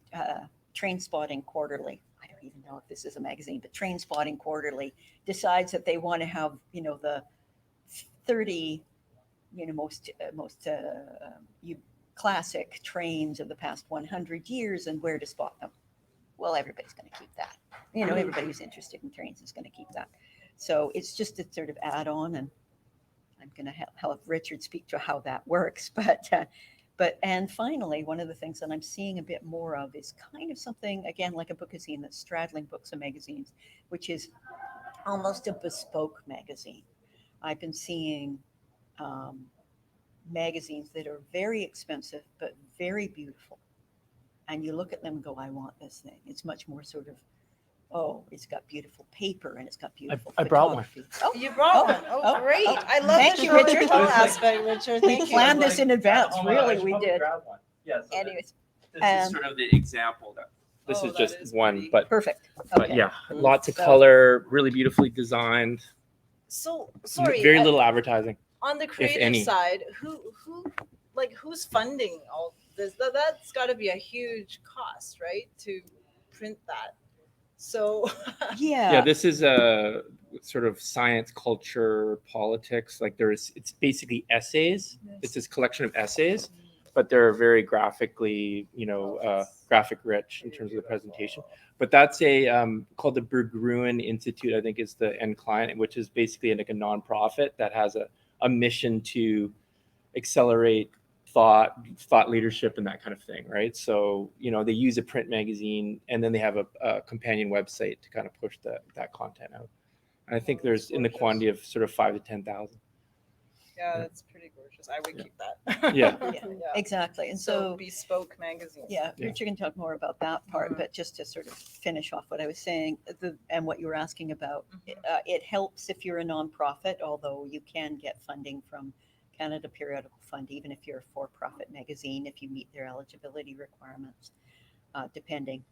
Train Spotting Quarterly. I don't even know if this is a magazine, but Train Spotting Quarterly decides that they want to have, the 30, most classic trains of the past 100 years and where to spot them. Well, everybody's going to keep that. Everybody who's interested in trains is going to keep that. So it's just a sort of add-on, and I'm going to have Richard speak to how that works. And finally, one of the things that I'm seeing a bit more of is kind of something, again, like a bookazine that's straddling books and magazines, which is almost a bespoke magazine. I've been seeing magazines that are very expensive, but very beautiful. And you look at them and go, I want this thing. It's much more sort of, it's got beautiful paper and it's got beautiful I brought one. photography. Oh, You brought one. Oh, great. oh, I love thank the you, show and Richard. tell aspect, Richard. We Thank you. planned this in advance. Oh my God, I Really, should we probably did. grab one. Yeah, so Anyways, this is sort of the example. This Oh, is that just is one, pretty. but perfect. but Okay. yeah, lots of So- color, really beautifully designed. So sorry. Very little advertising. On the creative any. side, who's funding all this? That's got to be a huge cost, right, to print that. So Yeah, this is a sort of science, culture, politics. Like it's basically essays. It's this collection of essays, but they're very graphically, graphic rich in terms of the presentation. But that's called the Berggruen Institute, I think is the end client, which is basically like a nonprofit that has a mission to accelerate thought leadership and that kind of thing, right? So they use a print magazine and then they have a companion website to kind of push that content out. And I think there's in the quantity of sort of 5,000 to 10,000. yeah, that's pretty gorgeous. I would keep that. Yeah. Yeah, exactly. And so, bespoke magazine. yeah, Yeah. Richard can talk more about that part, but just to sort of finish off what I was saying, and what you were asking about, it helps if you're a nonprofit, although you can get funding from Canada Periodical Fund, even if you're a for-profit magazine, if you meet their eligibility requirements, depending.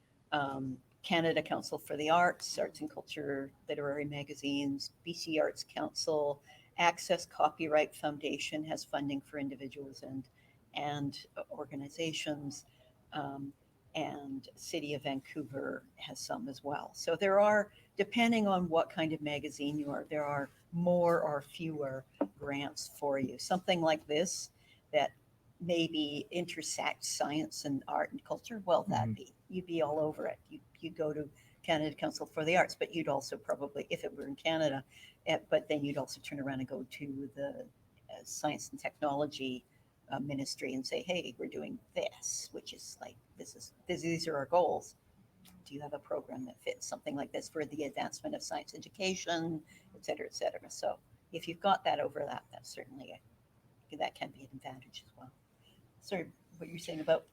Canada Council for the Arts, Arts and Culture Literary Magazines, BC Arts Council, Access Copyright Foundation has funding for individuals and organizations, and City of Vancouver has some as well. So there are, depending on what kind of magazine you are, there are more or fewer grants for you. Something like this that maybe intersects science and art and culture, well, you'd be all over it. You'd go to Canada Council for the Arts, but you'd also probably, if it were in Canada, but then you'd also turn around and go to the Science and Technology Ministry and say, hey, we're doing this, which is like, these are our goals. Do you have a program that fits something like this for the advancement of science education, et cetera, et cetera? So if you've got that overlap, that's certainly that can be an advantage as well. Sorry, what you're saying about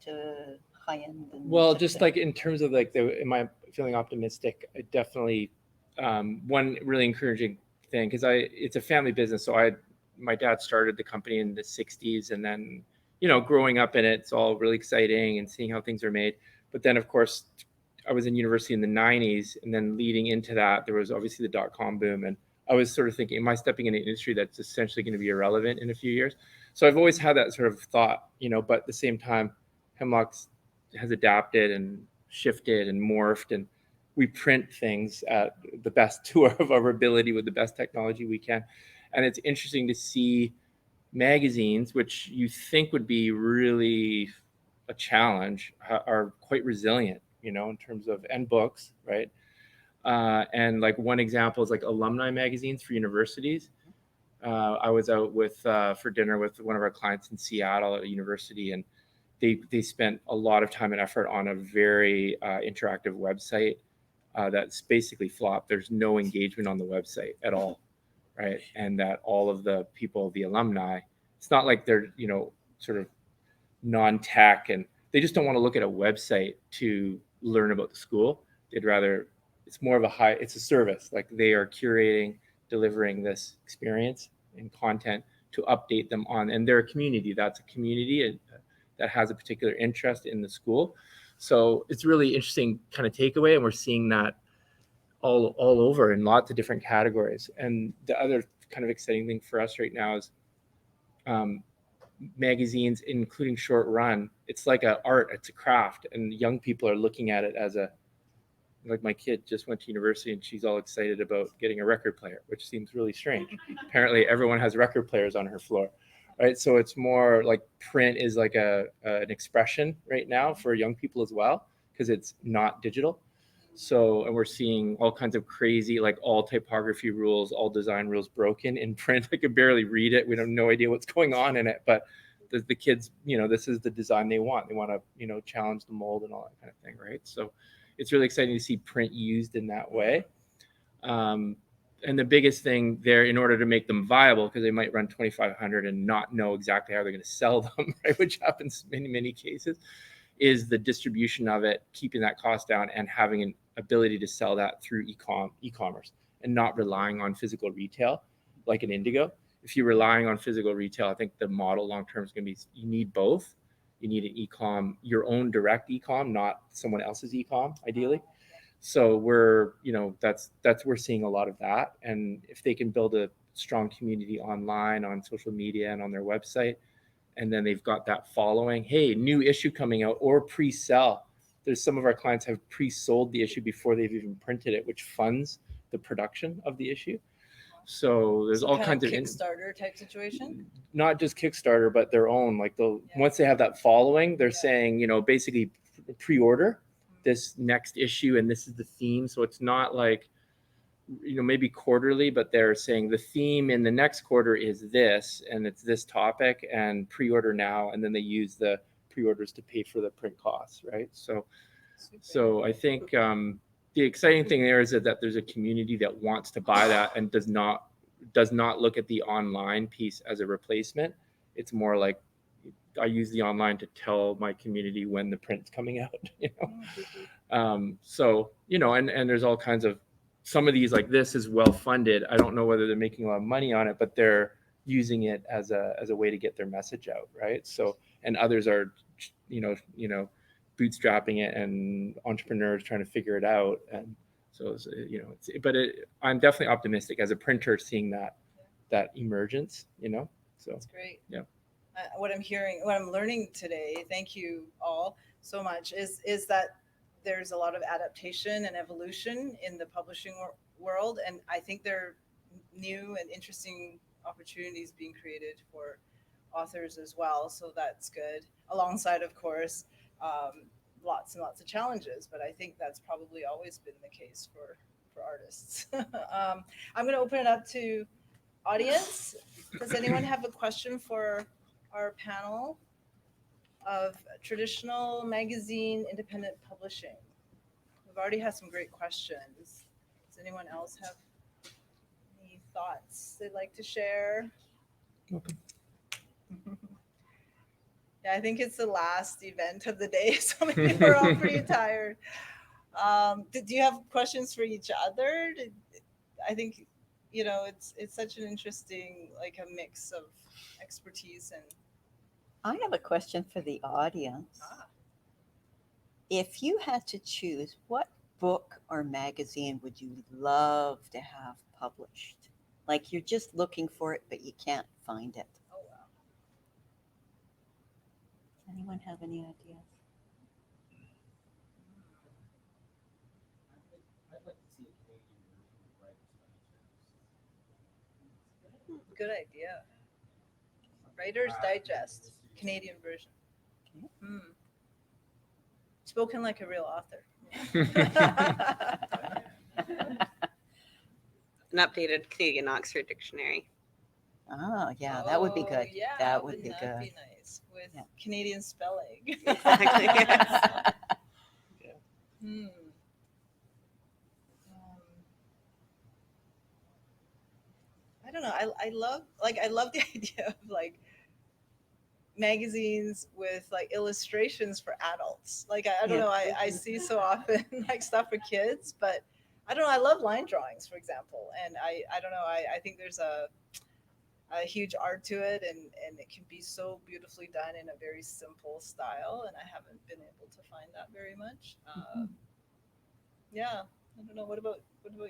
high end? Well, just like in terms of like, am I feeling optimistic? I definitely, one really encouraging thing, because it's a family business. So my dad started the company in the 60s, and then, growing up in it, it's all really exciting and seeing how things are made. But then of course, I was in university in the 90s, and then leading into that, there was obviously the dot-com boom. And I was sort of thinking, am I stepping in an industry that's essentially going to be irrelevant in a few years? So I've always had that sort of thought, but at the same time, Hemlock has adapted and shifted and morphed, and we print things at the best of our ability with the best technology we can. And it's interesting to see magazines, which you think would be really a challenge, are quite resilient, in terms of, and books, right? And like one example is like alumni magazines for universities. I was out for dinner with one of our clients in Seattle at a university, and they spent a lot of time and effort on a very interactive website that's basically flopped. There's no engagement on the website at all, right? And that all of the people, the alumni, it's not like they're sort of non-tech, and they just don't want to look at a website to learn about the school. They'd rather, it's more of it's a service. Like they are curating delivering this experience and content to update them on, and they're a community. That's a community that has a particular interest in the school. So it's really interesting kind of takeaway, and we're seeing that all over in lots of different categories. And the other kind of exciting thing for us right now is magazines, including short run. It's like an art, it's a craft, and young people are looking at it as a, like my kid just went to university and she's all excited about getting a record player, which seems really strange. Apparently everyone has record players on her floor, right? So it's more like print is like an expression right now for young people as well, because it's not digital. So, and we're seeing all kinds of crazy, like all typography rules, all design rules broken in print. I could barely read it. We have no idea what's going on in it, but the kids, this is the design they want. They want to, challenge the mold and all that kind of thing, right? So it's really exciting to see print used in that way. And the biggest thing there, in order to make them viable, because they might run 2,500 and not know exactly how they're going to sell them, right? Which happens in many cases, is the distribution of it, keeping that cost down and having an ability to sell that through e-commerce and not relying on physical retail like an Indigo. If you're relying on physical retail, I think the model long term is going to be, you need both. You need an e-com, your own direct e-com, not someone else's e-com, ideally. So we're, that's we're seeing a lot of that. And if they can build a strong community online, on social media, and on their website, and then they've got that following, hey, new issue coming out, or pre-sell. There's some of our clients have pre-sold the issue before they've even printed it, which funds the production of the issue. So there's all kinds of Kickstarter type situation. Not just Kickstarter, but their own. Like once they have that following, they're saying, basically pre-order this next issue, and this is the theme. So it's not like, maybe quarterly, but they're saying the theme in the next quarter is this, and it's this topic, and pre-order now, and then they use the pre-orders to pay for the print costs, right? So I think the exciting thing there is that there's a community that wants to buy that and does not look at the online piece as a replacement. It's more like, I use the online to tell my community when the print's coming out, So, and there's all kinds of, some of these, like this is well funded. I don't know whether they're making a lot of money on it, but they're using it as a way to get their message out, right? So, and others are, bootstrapping it, and entrepreneurs trying to figure it out. And so, I'm definitely optimistic as a printer, seeing that emergence, So That's great. Yeah. What I'm learning today, thank you all so much, is that there's a lot of adaptation and evolution in the publishing world. And I think there are new and interesting opportunities being created for authors as well. So that's good. Alongside, of course, lots and lots of challenges, but I think that's probably always been the case for artists. I'm going to open it up to audience. Does anyone have a question for our panel of traditional magazine independent publishing? We've already had some great questions. Does anyone else have any thoughts they'd like to share? Okay. Yeah, I think it's the last event of the day, so maybe we're all pretty tired. Do you have questions for each other? I think, it's such an interesting, like a mix of expertise and. I have a question for the audience. If you had to choose, what book or magazine would you love to have published? Like you're just looking for it, but you can't find it. Oh, wow. Does anyone have any ideas? I'd like to see a Canadian version of Writer's Digest. Good idea. Writer's Digest, Canadian version. Spoken like a real author. An updated Canadian Oxford Dictionary. Oh, yeah, that would be good. Yeah, that would be wouldn't good. that be nice with Canadian spelling? Exactly. I don't know. I love the idea of like magazines with like illustrations for adults. Like I don't know. I see so often like stuff for kids, but I don't know. I love line drawings, for example, and I don't know. I think there's a huge art to it, and it can be so beautifully done in a very simple style, and I haven't been able to find that very much. Yeah, I don't know. What about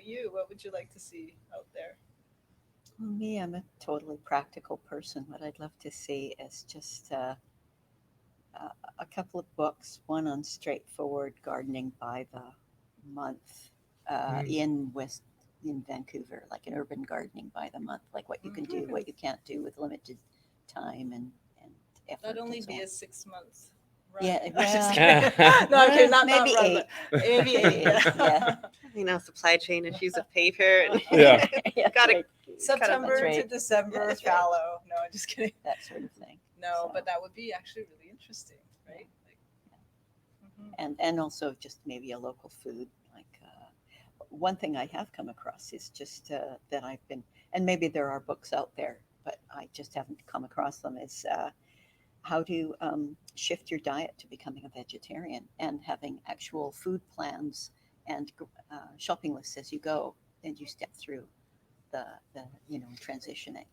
you? What would you like to see out there? Well, me, I'm a totally practical person. What I'd love to see is just a couple of books, one on straightforward gardening by the month in Vancouver, like an urban gardening by the month, like what you can do, what you can't do with limited time and effort. That'd only and so be on. a 6 months. Run. Yeah, I'm just well- kidding. No, I'm kidding. Not Maybe run, 8. but maybe 8. Yeah. You know, supply chain issues of paper. And Yeah. Yeah, Gotta right, September That's to right. December, That's right. fallow. No, I'm just kidding. that sort of thing. No, So- but that would be actually really interesting, right? Like, And also just maybe a local food. Like one thing I have come across is just that I've been, and maybe there are books out there, but I just haven't come across them. Is how to shift your diet to becoming a vegetarian and having actual food plans and shopping lists as you go, and you step through the transitioning,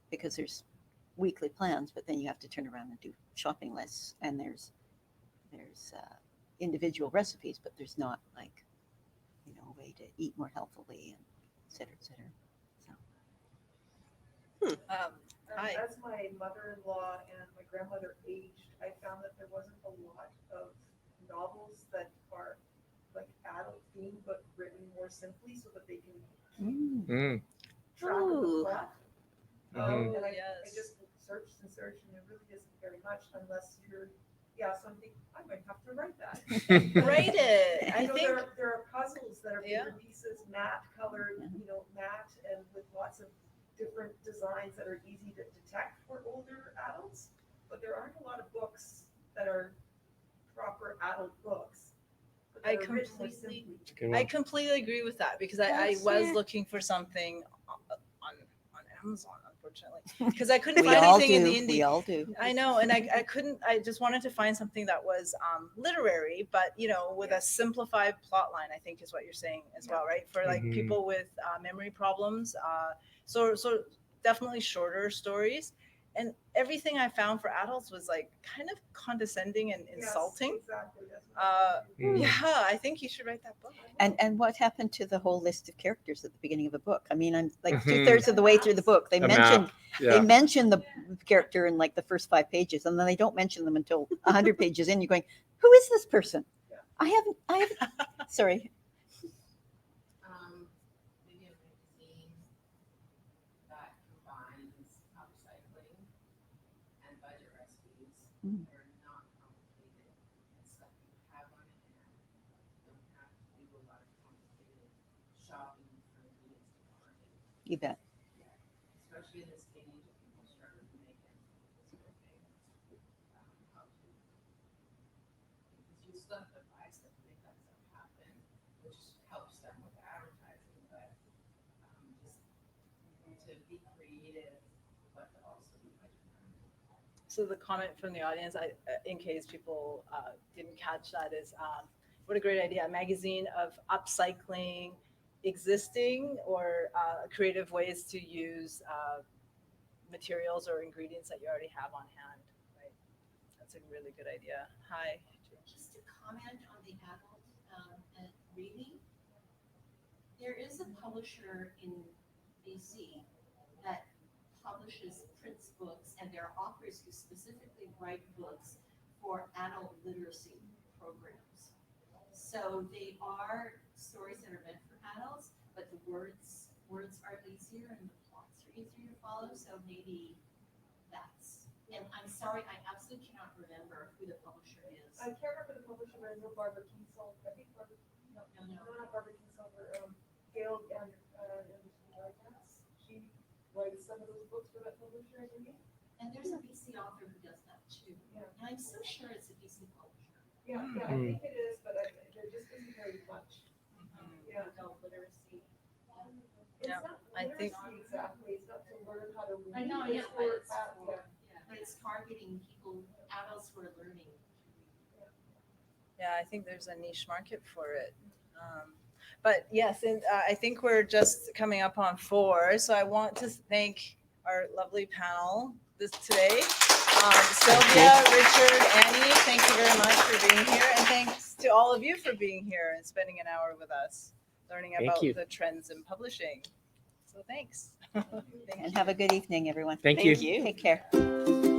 because there's weekly plans, but then you have to turn around and do shopping lists, and there's individual recipes, but there's not like a way to eat more healthily and et cetera, et cetera. So Hi. As my mother-in-law and my grandmother aged, I found that there wasn't a lot of novels that are like adult themed but written more simply so that they can Mm. track of the Ooh. plot. Mhm. And I Yes. just searched and searched, and there really isn't very much unless you're, so I'm thinking, I might have to write that. Write it. I You know, think there are puzzles that are Yeah. paper pieces, matte colored, matte, and with lots of different designs that are easy to detect for older adults. But there aren't a lot of books that are proper adult books. but that I are written more completely- simply. It's a good I one. completely agree with that, because I Yes. was Yeah. looking for something on Amazon, unfortunately, because I couldn't we find all anything in do. the We indie. all do. I know, and I couldn't. I just wanted to find something that was literary, but with a simplified plot line. I think is what you're saying as well, right? For like Mhm. people with memory problems. So definitely shorter stories, and everything I found for adults was like kind of condescending and Yes, insulting. exactly. That's what I was thinking. Yeah, I think you should write that book. And what happened to the whole list of characters at the beginning of a book? I mean, I'm like Mhm. 2/3 of the way through the book. They A mention map. they Yeah. mention the character in like the first 5 pages, and then they don't mention them until 100 pages in. You're going, who is this person? Yeah. I haven't. Sorry. Maybe a magazine that combines upcycling and budget recipes. Mm. They're not complicated. It's stuff you have on hand. You don't have to do a lot of complicated shopping for ingredients to garden. You bet. Especially in this day and age of people struggling to make ends meet this sort of thing. How to, because you still have to buy stuff to make that stuff happen, which helps them with advertising, but just to be creative, but to also be budget friendly. So the comment from the audience, in case people didn't catch that, is what a great idea. A magazine of upcycling existing or creative ways to use materials or ingredients that you already have on hand. Right? That's a really good idea. Hi. Just to comment on the adult and reading, there is a publisher in BC that publishes Prince books, and there are authors who specifically write books for adult literacy programs. So they are stories that are meant for adults, but the words are easier and the plots are easier to follow. So maybe that's. And I'm sorry, I absolutely cannot remember who the publisher is. I can't remember the publisher, but I know Barbara Kiesel. I think Barbara, no, No. not Barbara Kiesel, Gail she writes some of those books for that publisher, I believe. And there's a BC author who does that too. Yeah. And I'm so sure it's a BC publisher. Yeah, I think it is, but there just isn't very much. Yeah. Adult literacy. It's Yeah, not I think- literacy exactly, it's not to learn how to read. I know, it's yeah, for, but it's yeah. But it's targeting people, adults who are learning. Yeah, I think there's a niche market for it. But yes, and I think we're just coming up on 4. So I want to thank our lovely panel today. Sylvia, Richard, Annie, thank you very much for being here. And thanks to all of you for being here and spending an hour with us, learning Thank about you. the trends in publishing. So thanks. And have a good evening, everyone. Thank you. Thank you. Take care.